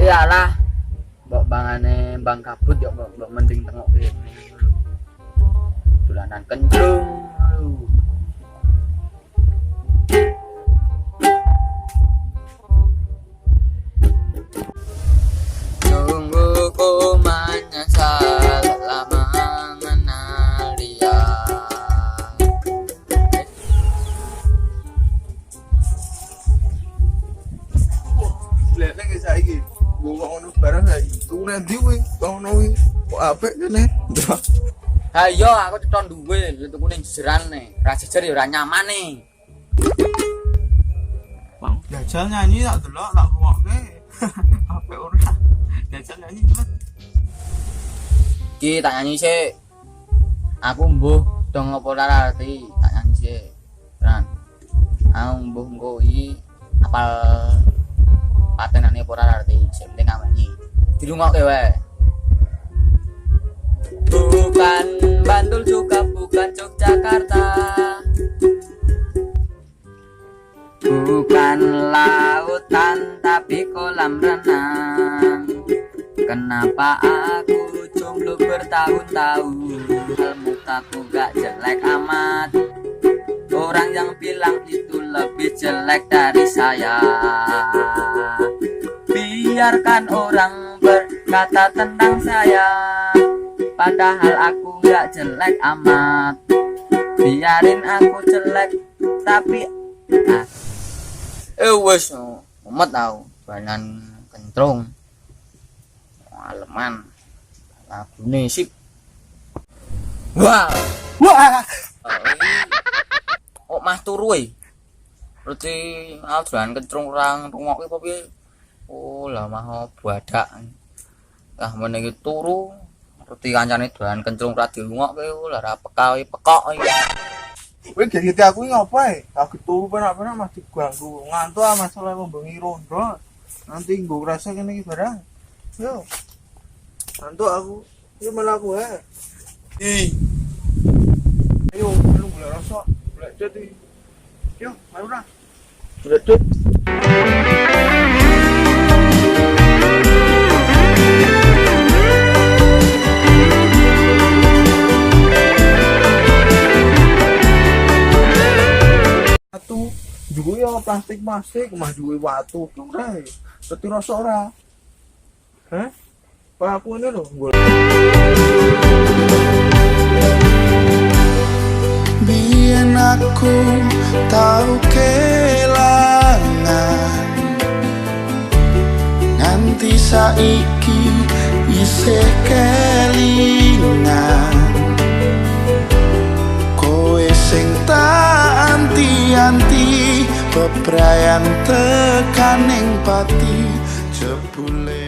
Iyalah, mbok bangane bang kabut ya mbok mending tengok kene. Dolanan kencung. Tungguku menyesal lama mengenal dia. Lek nek saiki gua ngono barang saiki. Ku nanti kuwi ngono kuwi kok apik kene. Ha iya aku ceton duwe tuku ning jerane. Ra jejer ya ora nyamane. Bang, jajal nyanyi tak delok tak ruwokke. Apik ora. Jajal nyanyi cepet. Ki tak nyanyi sik. Aku mbuh dong apa ora arti tak nyanyi sik. Tenan. Aku mbuh engko iki apal patenane apa ora arti. Sing penting nyanyi. Dirungokke wae. Bukan Bantul juga bukan Yogyakarta, bukan lautan tapi kolam renang. Kenapa aku jomblo bertahun-tahun, mukaku gak jelek amat. Orang yang bilang itu lebih jelek dari saya. Biarkan orang berkata tentang saya, padahal aku gak jelek amat. Biarin aku jelek tapi wes umat tau banan kentrung aleman lagune sip. Wah kok mah turu berarti aljuran kentrung orang rungokke apa piye. Oh lah mah badak ah meneh turu roti kancane dolan kencung ra dirungokke lha ra pekok iki. Kowe gengeti aku iki ngopo ae? Aku turu penak-penak mah diganggu. Ngantuk masalah membengi rondo. Nanti nggo rasa kene iki barang. Yo. Ngantuk aku. Yo melaku ae. Ayo, lu golek rasa, golek dut iki. Yo, ayo ora. Golek dut. Watu juga ya plastik mah duwe watu ora dadi rasa ora. Hah? Pak aku ini lho biyen aku tau kelangan nganti saiki isih kelingan kowe sing tak anti-anti bebrayan tekaning pati jebule